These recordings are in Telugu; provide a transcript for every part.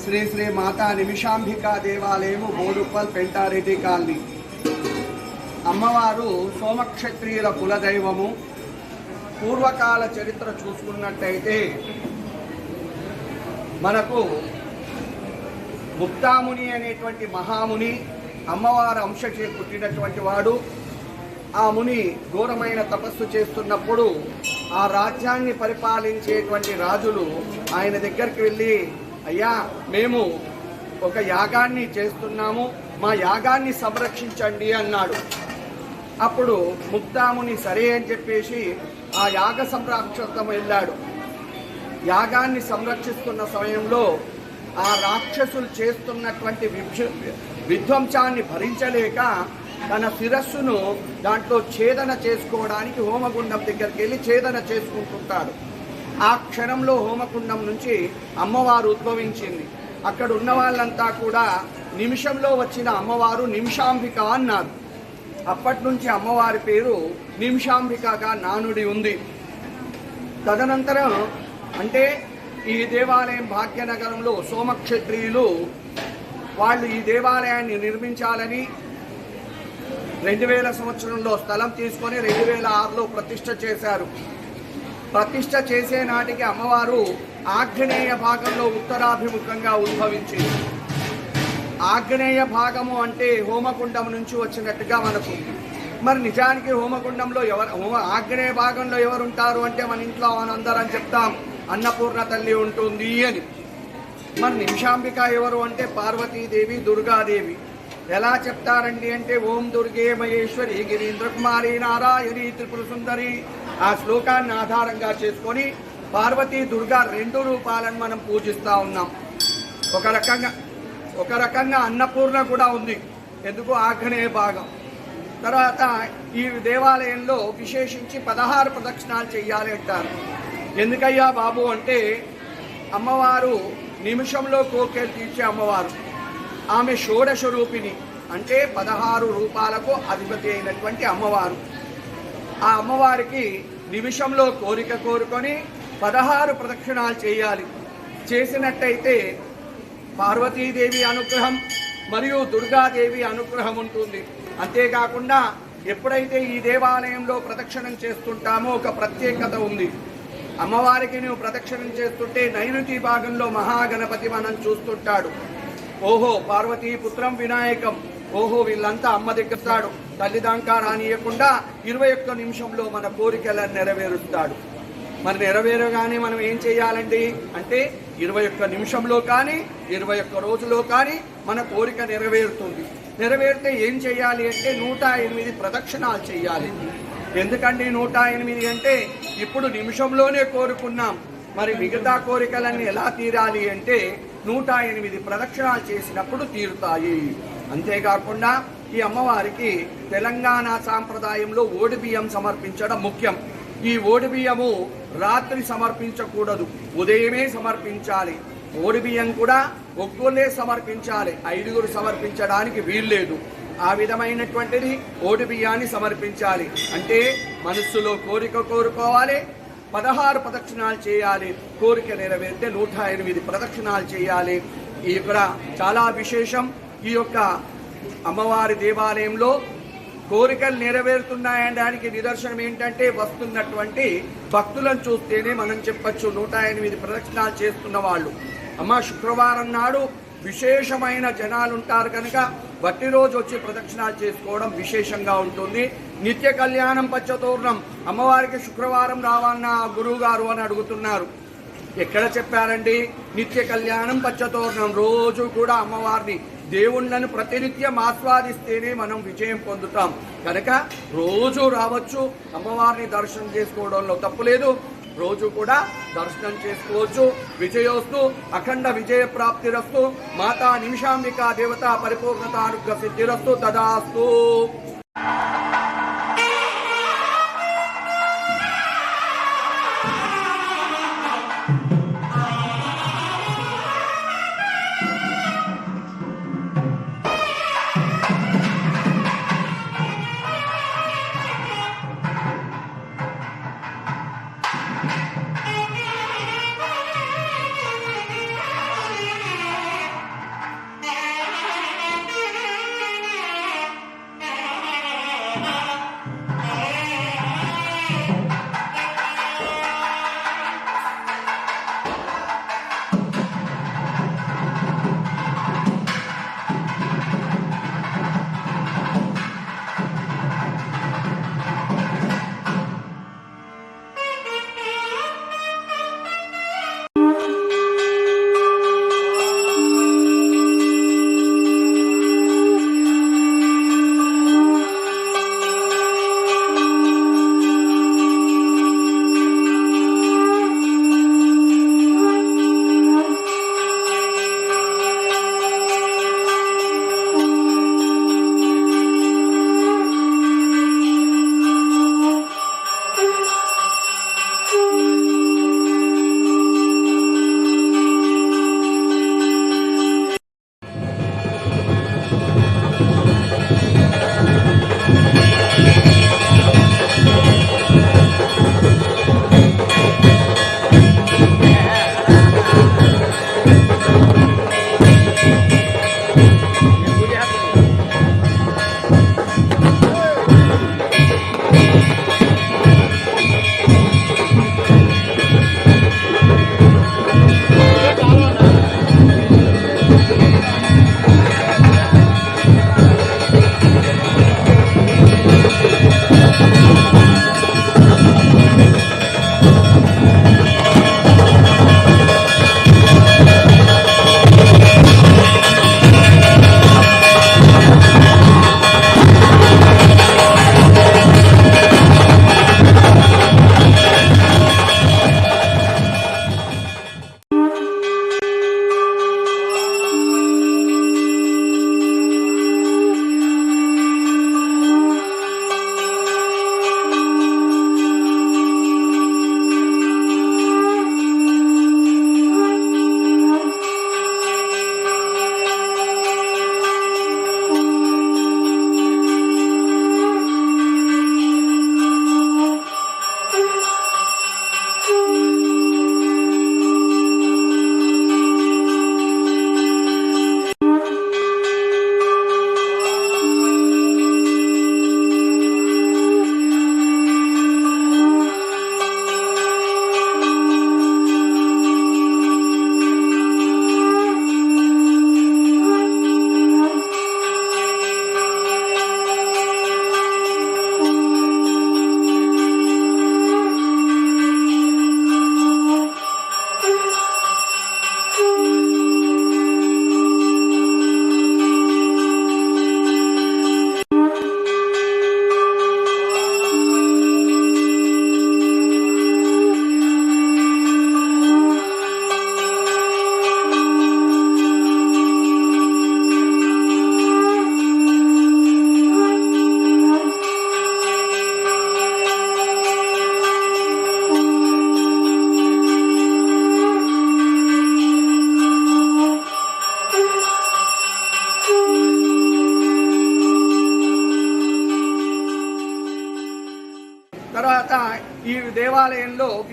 శ్రీ శ్రీ మాతా నిమిషాంబికా దేవాలయము బోడుప్పల్ పెంటారెడ్డి కాలనీ. అమ్మవారు సోమక్షత్రియుల కులదైవము. పూర్వకాల చరిత్ర చూసుకున్నట్టయితే మనకు ముక్తాముని అనేటువంటి మహాముని అమ్మవారు అంశచే పుట్టినటువంటి వాడు. ఆ ముని ఘోరమైన తపస్సు చేస్తున్నప్పుడు ఆ రాజ్యాన్ని పరిపాలించేటువంటి రాజులు ఆయన దగ్గరికి వెళ్ళి, అయ్యా మేము ఒక యాగాన్ని చేస్తున్నాము, మా యాగాన్ని సంరక్షించండి అన్నాడు. అప్పుడు ముక్తాముని సరే అని చెప్పేసి ఆ యాగ సంరక్షణం వెళ్ళాడు. యాగాన్ని సంరక్షిస్తున్న సమయంలో ఆ రాక్షసులు చేస్తున్నటువంటి విధ్వంసాన్ని భరించలేక తన శిరస్సును దాంట్లో ఛేదన చేసుకోవడానికి హోమగుండం దగ్గరికి వెళ్ళి ఛేదన చేసుకుంటుంటాడు. ఆ క్షణంలో హోమకుండం నుంచి అమ్మవారు ఉద్భవించింది. అక్కడ ఉన్న వాళ్ళంతా కూడా నిమిషంలో వచ్చిన అమ్మవారు నిమిషాంబిక అన్నారు. అప్పటి నుంచి అమ్మవారి పేరు నిమిషాంబికగా నానుడి ఉంది. తదనంతరం అంటే ఈ దేవాలయం భాగ్యనగరంలో సోమక్షత్రియులు వాళ్ళు ఈ దేవాలయాన్ని నిర్మించాలని 2000 సంవత్సరంలో స్థలం తీసుకొని 2006లో ప్రతిష్ఠ చేశారు. ప్రతిష్ఠ చేసే నాటికి అమ్మవారు ఆగ్నేయ భాగంలో ఉత్తరాభిముఖంగా ఉద్భవించింది. ఆగ్నేయ భాగము అంటే హోమకుండం నుంచి వచ్చినట్టుగా మనకు. మరి నిజానికి హోమకుండంలో ఆగ్నేయ భాగంలో ఎవరు ఉంటారు అంటే మన ఇంట్లో మనందరం చెప్తాం అన్నపూర్ణ తల్లి ఉంటుంది అని. మరి నిమిషాంబిక ఎవరు అంటే పార్వతీదేవి, దుర్గాదేవి. ఎలా చెప్తారండి అంటే ఓం దుర్గే మహేశ్వరి గిరీంద్ర కుమారి నారాయణి త్రిపుర సుందరి. ఆ శ్లోకాన్ని ఆధారంగా చేసుకొని పార్వతీ దుర్గా 2 రూపాలను మనం పూజిస్తూ ఉన్నాం. ఒక రకంగా అన్నపూర్ణ కూడా ఉంది. ఎందుకు ఆగ్నేయ భాగం. తర్వాత ఈ దేవాలయంలో విశేషించి 16 ప్రదక్షిణాలు చెయ్యాలి అంటారు. ఎందుకయ్యా బాబు అంటే అమ్మవారు నిమిషంలో కోర్కెలు తీర్చే అమ్మవారు. ఆమె షోడశ రూపిణి అంటే 16 రూపాలకు అధిపతి అయినటువంటి అమ్మవారు. ఆ అమ్మవారికి నిమిషంలో కోరిక కోరుకొని 16 ప్రదక్షిణాలు చేయాలి. చేసినట్టయితే పార్వతీదేవి అనుగ్రహం మరియు దుర్గాదేవి అనుగ్రహం ఉంటుంది. అంతేకాకుండా ఎప్పుడైతే ఈ దేవాలయంలో ప్రదక్షిణం చేస్తుంటామో ఒక ప్రత్యేకత ఉంది. అమ్మవారికి నువ్వు ప్రదక్షిణం చేస్తుంటే నైరుతి భాగంలో మహాగణపతి మనం చూస్తుంటాడు. ఓహో పార్వతీ పుత్రం వినాయకం, ఓహో వీళ్ళంతా అమ్మ దగ్గరస్తాడు. తల్లిదంకా రానియకుండా 21 నిమిషంలో మన కోరికలను నెరవేరుస్తాడు. మరి నెరవేరగానే మనం ఏం చేయాలండి అంటే 21 నిమిషంలో కానీ 21 రోజులో కానీ మన కోరిక నెరవేరుతుంది. నెరవేరితే ఏం చేయాలి అంటే 108 ప్రదక్షిణాలు చేయాలి. ఎందుకండి 108 అంటే ఇప్పుడు నిమిషంలోనే కోరుకున్నాం. మరి మిగతా కోరికలన్నీ ఎలా తీరాలి అంటే 108 ప్రదక్షిణాలు చేసినప్పుడు తీరుతాయి. అంతేకాకుండా ఈ అమ్మవారికి తెలంగాణ సాంప్రదాయంలో ఓడిబియ్యం సమర్పించడం ముఖ్యం. ఈ ఓడిబియ్యము రాత్రి సమర్పించకూడదు, ఉదయమే సమర్పించాలి. ఓడిబియ్యం కూడా ఒక్కళ్ళే సమర్పించాలి, 5గురు సమర్పించడానికి వీల్లేదు. ఆ విధమైనటువంటిది ఓడిబియ్యాన్ని సమర్పించాలి. అంటే మనస్సులో కోరిక కోరుకోవాలి, 16 ప్రదక్షిణాలు చేయాలి. కోరిక నెరవేరితే 108 ప్రదక్షిణాలు చేయాలి. ఇక్కడ చాలా విశేషం. ఈ యొక్క అమ్మవారి దేవాలయంలో కోరికలు నెరవేరుతున్నాయనడానికి నిదర్శనం ఏంటంటే వస్తున్నటువంటి భక్తులను చూస్తేనే మనం చెప్పచ్చు 108 ప్రదక్షిణాలు చేస్తున్న వాళ్ళు. అమ్మ శుక్రవారం నాడు విశేషమైన జనాలు ఉంటారు కనుక బట్టి రోజు వచ్చి ప్రదక్షిణాలు చేసుకోవడం విశేషంగా ఉంటుంది. నిత్య కళ్యాణం పచ్చతోరణం అమ్మవారికి శుక్రవారం రావాలన్న గురువు గారు అని అడుగుతున్నారు. ఎక్కడ చెప్పారండి? నిత్య కళ్యాణం పచ్చతోరణం రోజు కూడా అమ్మవారిని దేవుళ్ళను ప్రతినిత్యం ఆస్వాదిస్తేనే మనం విజయం పొందుతాం. కనుక రోజు రావచ్చు, అమ్మవారిని దర్శనం చేసుకోవడంలో తప్పులేదు. రోజు కూడా దర్శనం చేసుకోవచ్చు. విజయోస్తు, అఖండ విజయ ప్రాప్తిరస్తు. మాతా నిమిషాంబికా దేవత పరిపూర్ణతానుగ్రహ సిద్ధిరస్తు. తదాస్తు.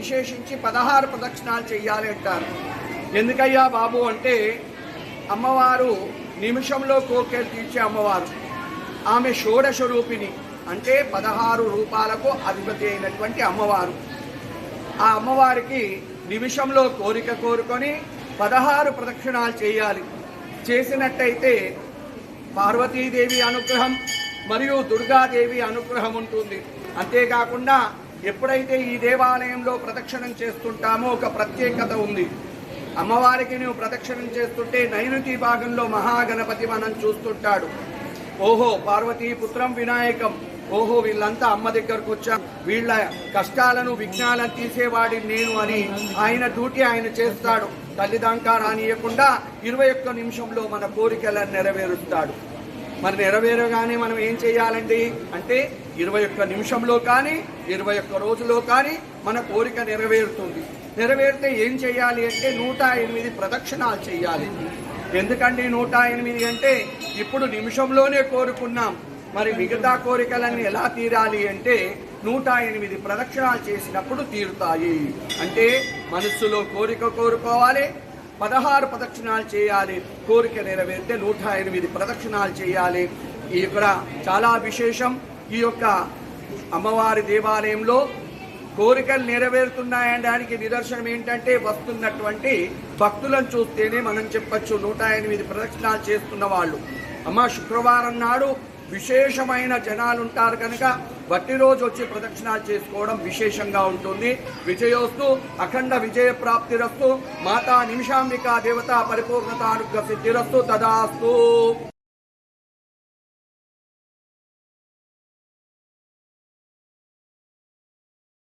విశేషించి 16 ప్రదక్షిణాలు చెయ్యాలి అంటారు. ఎందుకయ్యా బాబు అంటే అమ్మవారు నిమిషంలో కోరికలు తీర్చే అమ్మవారు. ఆమె షోడశ రూపిణి అంటే 16 రూపాలకు అధిపతి అయినటువంటి అమ్మవారు. ఆ అమ్మవారికి నిమిషంలో కోరిక కోరుకొని 16 ప్రదక్షిణాలు చేయాలి. చేసినట్టయితే పార్వతీదేవి అనుగ్రహం మరియు దుర్గాదేవి అనుగ్రహం ఉంటుంది. అంతేకాకుండా ఎప్పుడైతే ఈ దేవాలయంలో ప్రదక్షిణం చేస్తుంటామో ఒక ప్రత్యేకత ఉంది. అమ్మవారికి నువ్వు ప్రదక్షిణం చేస్తుంటే నైరుతి భాగంలో మహాగణపతి మనం చూస్తుంటాడు. ఓహో పార్వతీ పుత్రం వినాయకం, ఓహో వీళ్ళంతా అమ్మ దగ్గరకు వచ్చా, వీళ్ళ కష్టాలను విఘ్నాలను తీసేవాడి నేను అని ఆయన డ్యూటీ ఆయన చేస్తాడు. తల్లిదంకా రానియకుండా 21 నిమిషంలో మన కోరికలను నెరవేరుస్తాడు. మరి నెరవేరగానే మనం ఏం చేయాలండి అంటే 21 నిమిషంలో కానీ 21 రోజులో కానీ మన కోరిక నెరవేరుతుంది. నెరవేరితే ఏం చేయాలి అంటే 108 ప్రదక్షిణాలు చేయాలి. ఎందుకండి 108 అంటే ఇప్పుడు నిమిషంలోనే కోరుకున్నాం, మరి మిగతా కోరికలన్నీ ఎలా తీరాలి అంటే 108 ప్రదక్షిణాలు చేసినప్పుడు తీరుతాయి. అంటే మనస్సులో కోరిక కోరుకోవాలి, 16 ప్రదక్షిణాలు చేయాలి. కోరిక నెరవేరితే 108 ప్రదక్షిణాలు చేయాలి. ఇక్కడ చాలా విశేషం. ఈ యొక్క అమ్మవారి దేవాలయంలో కోరికలు నెరవేరుతున్నాయనడానికి నిదర్శనం ఏంటంటే వస్తున్నటువంటి భక్తులను చూస్తేనే మనం చెప్పచ్చు 108 ప్రదక్షిణాలు చేస్తున్న వాళ్ళు. అమ్మ శుక్రవారం నాడు విశేషమైన జనాలు ఉంటారు కనుక బట్టి రోజు వచ్చి ప్రదక్షిణాలు చేసుకోవడం విశేషంగా ఉంటుంది. విజయోస్తు, అఖండ విజయ ప్రాప్తిరస్తు, మాతా నిమిషాంబికా దేవత పరిపూర్ణతానుగ్రహ సిద్ధిరస్తు తదాస్తు.